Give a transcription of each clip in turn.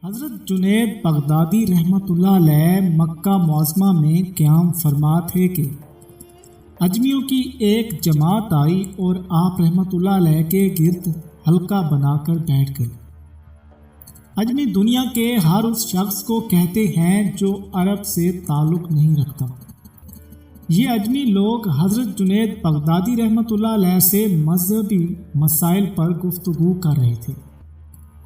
حضرت جنید بغدادی رحمۃ اللہ علیہ مکہ معظمہ میں قیام فرما تھے کہ اجمیوں کی ایک جماعت آئی اور آپ رحمۃ اللہ علیہ کے گرد حلقہ بنا کر بیٹھ گئی۔ اجمی دنیا کے ہر اس شخص کو کہتے ہیں جو عرب سے تعلق نہیں رکھتا۔ یہ اجمی لوگ حضرت جنید بغدادی رحمۃ اللہ علیہ سے مذہبی مسائل پر گفتگو کر رہے تھے۔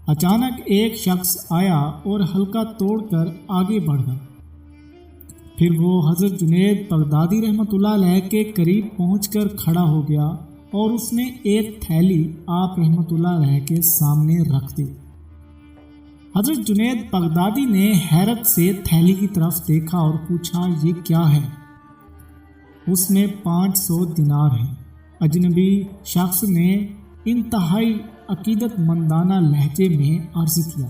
اچانک ایک شخص آیا اور حلقہ توڑ کر آگے بڑھ گیا۔ پھر وہ حضرت جنید بغدادی رحمۃ اللہ علیہ کے قریب پہنچ کر کھڑا ہو گیا اور اس نے ایک تھیلی آپ رحمۃ اللہ علیہ کے سامنے رکھ دی۔ حضرت جنید بغدادی نے حیرت سے تھیلی کی طرف دیکھا اور پوچھا، یہ کیا ہے؟ اس میں 500 دینار ہیں۔ اجنبی شخص نے انتہائی عقیدت مندانہ لہجے میں عرض کیا،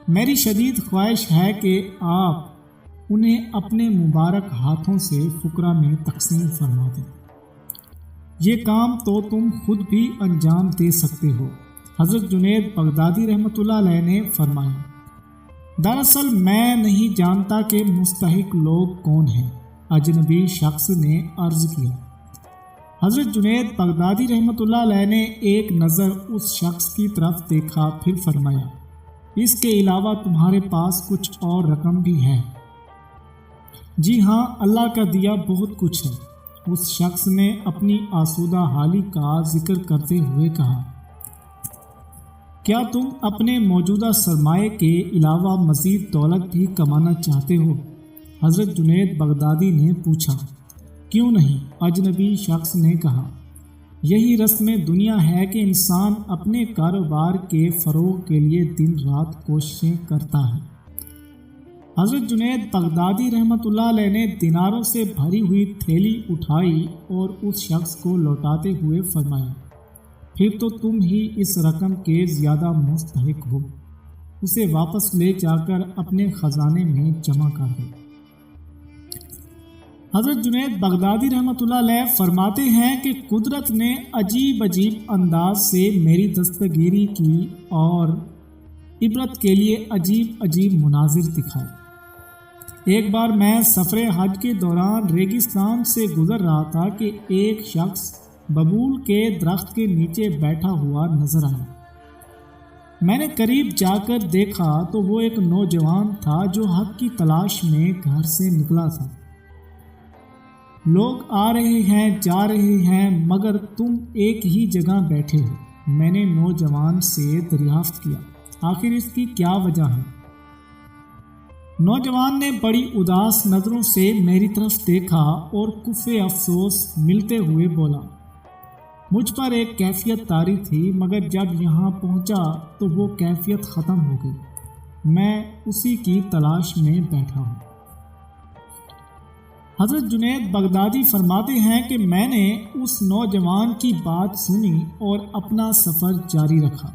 میری شدید خواہش ہے کہ آپ انہیں اپنے مبارک ہاتھوں سے فقراء میں تقسیم فرما دیں۔ یہ کام تو تم خود بھی انجام دے سکتے ہو، حضرت جنید بغدادی رحمۃ اللہ علیہ نے فرمایا۔ دراصل میں نہیں جانتا کہ مستحق لوگ کون ہیں، اجنبی شخص نے عرض کیا۔ حضرت جنید بغدادی رحمۃ اللہ علیہ نے ایک نظر اس شخص کی طرف دیکھا، پھر فرمایا، اس کے علاوہ تمہارے پاس کچھ اور رقم بھی ہے؟ جی ہاں، اللہ کا دیا بہت کچھ ہے، اس شخص نے اپنی آسودہ حالی کا ذکر کرتے ہوئے کہا۔ کیا تم اپنے موجودہ سرمایے کے علاوہ مزید دولت بھی کمانا چاہتے ہو؟ حضرت جنید بغدادی نے پوچھا۔ کیوں نہیں؟ اجنبی شخص نے کہا۔ یہی رسم دنیا ہے کہ انسان اپنے کاروبار کے فروغ کے لیے دن رات کوششیں کرتا ہے۔ حضرت جنید بغدادی رحمۃ اللہ علیہ نے دیناروں سے بھری ہوئی تھیلی اٹھائی اور اس شخص کو لوٹاتے ہوئے فرمایا، پھر تو تم ہی اس رقم کے زیادہ مستحق ہو، اسے واپس لے جا کر اپنے خزانے میں جمع کر دو۔ حضرت جنید بغدادی رحمۃ اللہ علیہ فرماتے ہیں کہ قدرت نے عجیب انداز سے میری دستگیری کی اور عبرت کے لیے عجیب مناظر دکھائے۔ ایک بار میں سفر حج کے دوران ریگستان سے گزر رہا تھا کہ ایک شخص ببول کے درخت کے نیچے بیٹھا ہوا نظر آیا۔ میں نے قریب جا کر دیکھا تو وہ ایک نوجوان تھا جو حق کی تلاش میں گھر سے نکلا تھا۔ لوگ آ رہے ہیں، جا رہے ہیں، مگر تم ایک ہی جگہ بیٹھے ہو۔ میں نے نوجوان سے دریافت کیا، آخر اس کی کیا وجہ ہے؟ نوجوان نے بڑی اداس نظروں سے میری طرف دیکھا اور کف افسوس ملتے ہوئے بولا، مجھ پر ایک کیفیت طاری تھی، مگر جب یہاں پہنچا تو وہ کیفیت ختم ہو گئی، میں اسی کی تلاش میں بیٹھا ہوں۔ حضرت جنید بغدادی فرماتے ہیں کہ میں نے اس نوجوان کی بات سنی اور اپنا سفر جاری رکھا۔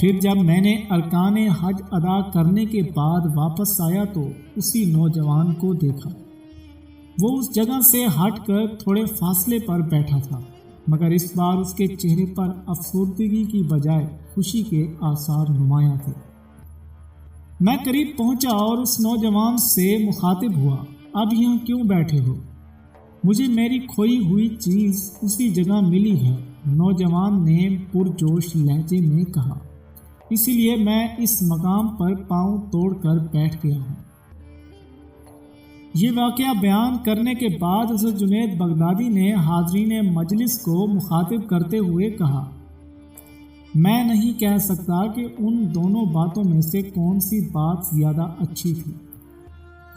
پھر جب میں نے ارکان حج ادا کرنے کے بعد واپس آیا تو اسی نوجوان کو دیکھا۔ وہ اس جگہ سے ہٹ کر تھوڑے فاصلے پر بیٹھا تھا، مگر اس بار اس کے چہرے پر افسردگی کی بجائے خوشی کے آثار نمایاں تھے۔ میں قریب پہنچا اور اس نوجوان سے مخاطب ہوا، اب یہاں کیوں بیٹھے ہو؟ مجھے میری کھوئی ہوئی چیز اسی جگہ ملی ہے، نوجوان نے پرجوش لہجے میں کہا، اسی لیے میں اس مقام پر پاؤں توڑ کر بیٹھ گیا ہوں۔ یہ واقعہ بیان کرنے کے بعد حضرت جنید بغدادی نے حاضرین مجلس کو مخاطب کرتے ہوئے کہا، میں نہیں کہہ سکتا کہ ان دونوں باتوں میں سے کون سی بات زیادہ اچھی تھی،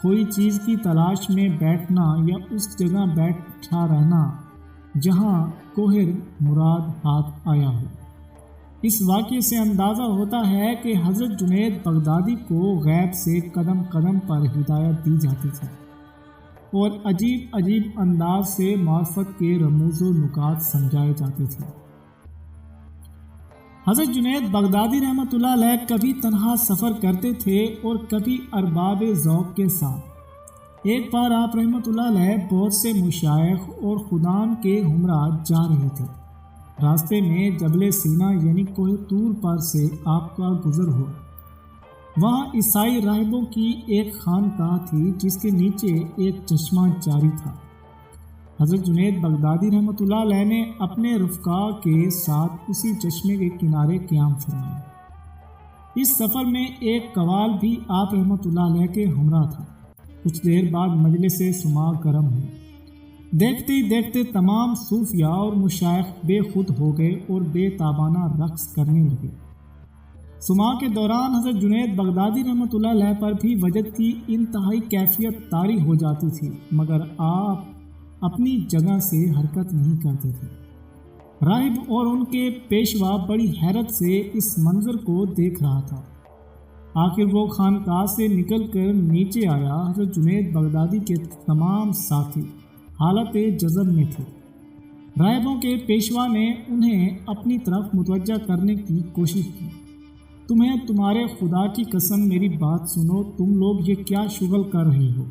کوئی چیز کی تلاش میں بیٹھنا یا اس جگہ بیٹھا رہنا جہاں کوہر مراد ہاتھ آیا ہو۔ اس واقعے سے اندازہ ہوتا ہے کہ حضرت جنید بغدادی کو غیب سے قدم قدم پر ہدایت دی جاتی تھی اور عجیب انداز سے معرفت کے رموز و نکات سمجھائے جاتے تھے۔ حضرت جنید بغدادی رحمۃ اللہ علیہ کبھی تنہا سفر کرتے تھے اور کبھی ارباب ذوق کے ساتھ۔ ایک بار آپ رحمۃ اللہ علیہ بہت سے مشائخ اور خدام کے ہمراہ جا رہے تھے۔ راستے میں جبل سینا یعنی کوہ طور پر سے آپ کا گزر ہوا۔ وہاں عیسائی راہبوں کی ایک خانقاہ تھی جس کے نیچے ایک چشمہ جاری تھا۔ حضرت جنید بغدادی رحمۃ اللہ علیہ نے اپنے رفقاء کے ساتھ اسی چشمے کے کنارے قیام فرمایا۔ اس سفر میں ایک قوال بھی آپ رحمۃ اللہ علیہ کے ہمراہ تھا۔ کچھ دیر بعد مجلس سماع گرم ہوئی۔ دیکھتے ہی دیکھتے تمام صوفیاء اور مشائخ بے خود ہو گئے اور بے تابانہ رقص کرنے لگے۔ سماع کے دوران حضرت جنید بغدادی رحمۃ اللہ علیہ پر بھی وجد کی انتہائی کیفیت طاری ہو جاتی تھی، مگر آپ اپنی جگہ سے حرکت نہیں کرتے تھے۔ راہب اور ان کے پیشوا بڑی حیرت سے اس منظر کو دیکھ رہا تھا۔ آخر وہ خانقاہ سے نکل کر نیچے آیا۔ حضرت جنید بغدادی کے تمام ساتھی حالت جذب میں تھے۔ راہبوں کے پیشوا نے انہیں اپنی طرف متوجہ کرنے کی کوشش کی۔ تمہیں تمہارے خدا کی قسم میری بات سنو، تم لوگ یہ کیا شغل کر رہے ہو؟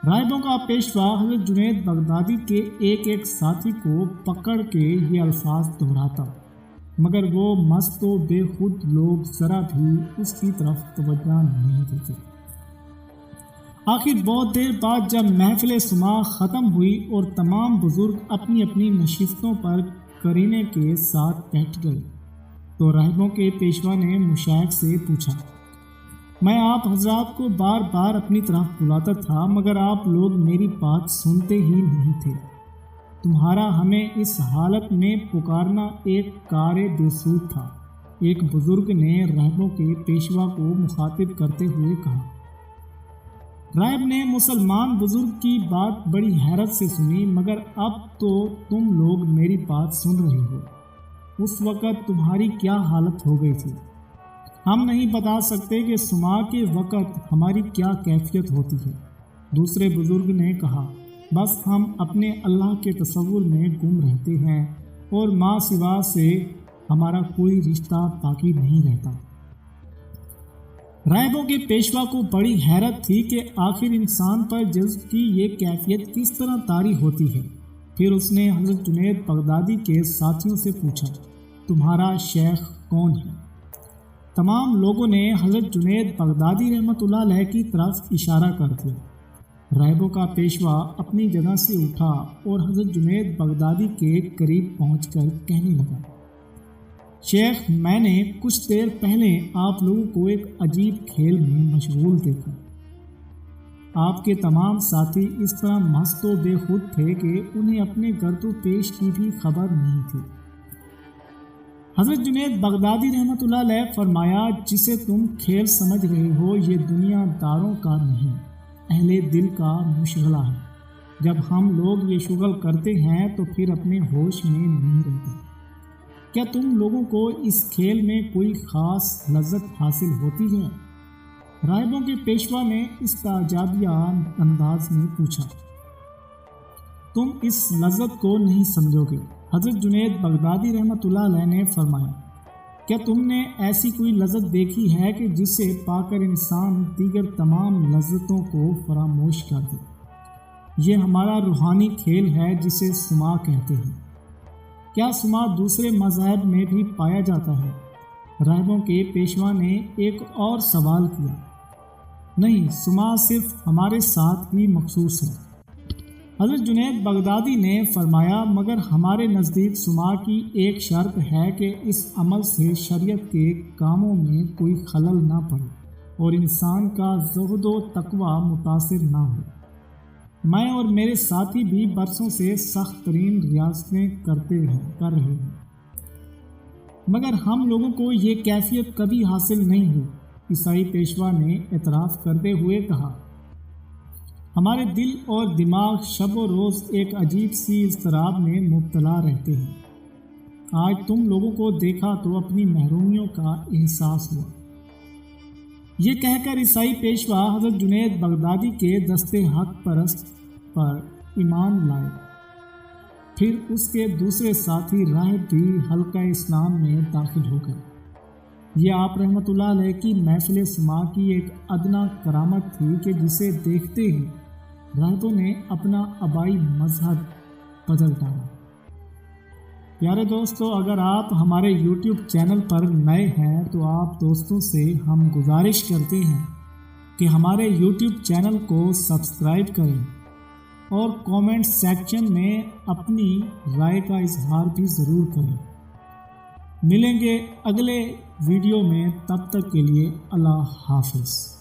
راہبوں کا پیشوا حضرت جنید بغدادی کے ایک ایک ساتھی کو پکڑ کے یہ الفاظ دہراتا، مگر وہ مست و بے خود لوگ ذرا بھی اس کی طرف توجہ نہیں دیتے۔ آخر بہت دیر بعد جب محفل سماع ختم ہوئی اور تمام بزرگ اپنی اپنی نشستوں پر کرینے کے ساتھ بیٹھ گئے تو راہبوں کے پیشوا نے مشائخ سے پوچھا، میں آپ حضرات کو بار بار اپنی طرف بلاتا تھا مگر آپ لوگ میری بات سنتے ہی نہیں تھے۔ تمہارا ہمیں اس حالت میں پکارنا ایک کار بے سود تھا۔ ایک بزرگ نے راہبوں کے پیشوا کو مخاطب کرتے ہوئے کہا۔ راہب نے مسلمان بزرگ کی بات بڑی حیرت سے سنی، مگر اب تو تم لوگ میری بات سن رہے ہو، اس وقت تمہاری کیا حالت ہو گئی تھی؟ ہم نہیں بتا سکتے کہ سماع کے وقت ہماری کیا کیفیت ہوتی ہے۔ دوسرے بزرگ نے کہا، بس ہم اپنے اللہ کے تصور میں گم رہتے ہیں اور ماں سوا سے ہمارا کوئی رشتہ باقی نہیں رہتا۔ راہبوں کے پیشوا کو بڑی حیرت تھی کہ آخر انسان پر جذب کی یہ کیفیت کس طرح طاری ہوتی ہے۔ پھر اس نے حضرت جنید بغدادی کے ساتھیوں سے پوچھا، تمہارا شیخ کون ہے؟ تمام لوگوں نے حضرت جنید بغدادی رحمۃ اللہ علیہ کی طرف اشارہ کر دیا۔ راہبوں کا پیشوا اپنی جگہ سے اٹھا اور حضرت جنید بغدادی کے قریب پہنچ کر کہنے لگا، شیخ، میں نے کچھ دیر پہلے آپ لوگوں کو ایک عجیب کھیل میں مشغول دیکھا۔ آپ کے تمام ساتھی اس طرح مست و بے خود تھے کہ انہیں اپنے گرد و پیش کی بھی خبر نہیں تھی۔ حضرت جنید بغدادی رحمۃ اللہ علیہ فرمایا، جسے تم کھیل سمجھ رہے ہو یہ دنیا داروں کا نہیں، اہل دل کا مشغلہ ہے۔ جب ہم لوگ یہ شغل کرتے ہیں تو پھر اپنے ہوش میں نہیں رہتے۔ کیا تم لوگوں کو اس کھیل میں کوئی خاص لذت حاصل ہوتی ہے؟ راہبوں کے پیشوا نے استعجابیہ انداز میں پوچھا۔ تم اس لذت کو نہیں سمجھو گے۔ حضرت جنید بغدادی رحمۃ اللہ علیہ نے فرمایا، کیا تم نے ایسی کوئی لذت دیکھی ہے کہ جسے پا کر انسان دیگر تمام لذتوں کو فراموش کر دے؟ یہ ہمارا روحانی کھیل ہے جسے سماع کہتے ہیں۔ کیا سماع دوسرے مذاہب میں بھی پایا جاتا ہے؟ راہبوں کے پیشوا نے ایک اور سوال کیا۔ نہیں، سماع صرف ہمارے ساتھ ہی مخصوص ہے۔ حضرت جنید بغدادی نے فرمایا، مگر ہمارے نزدیک سماع کی ایک شرط ہے کہ اس عمل سے شریعت کے کاموں میں کوئی خلل نہ پڑے اور انسان کا زہد و تقوی متاثر نہ ہو۔ میں اور میرے ساتھی بھی برسوں سے سخت ترین ریاضتیں کر رہے ہیں، مگر ہم لوگوں کو یہ کیفیت کبھی حاصل نہیں ہوئی۔ عیسائی پیشوا نے اعتراف کرتے ہوئے کہا، ہمارے دل اور دماغ شب و روز ایک عجیب سی اضطراب میں مبتلا رہتے ہیں۔ آج تم لوگوں کو دیکھا تو اپنی محرومیوں کا احساس ہوا۔ یہ کہہ کر عیسائی پیشوا حضرت جنید بغدادی کے دستے حق پرست پر ایمان لائے۔ پھر اس کے دوسرے ساتھی راہب بھی حلقہ اسلام میں داخل ہو گئے۔ یہ آپ رحمۃ اللہ علیہ کی محفل سماع کی ایک ادنا کرامت تھی کہ جسے دیکھتے ہی راہبوں نے اپنا آبائی مذہب بدل ڈالا۔ پیارے دوستو، اگر آپ ہمارے YouTube چینل پر نئے ہیں تو آپ دوستوں سے ہم گزارش کرتے ہیں کہ ہمارے YouTube چینل کو سبسکرائب کریں اور کومنٹ سیکشن میں اپنی رائے کا اظہار بھی ضرور کریں۔ ملیں گے اگلے ویڈیو میں، تب تک کے لیے اللہ حافظ۔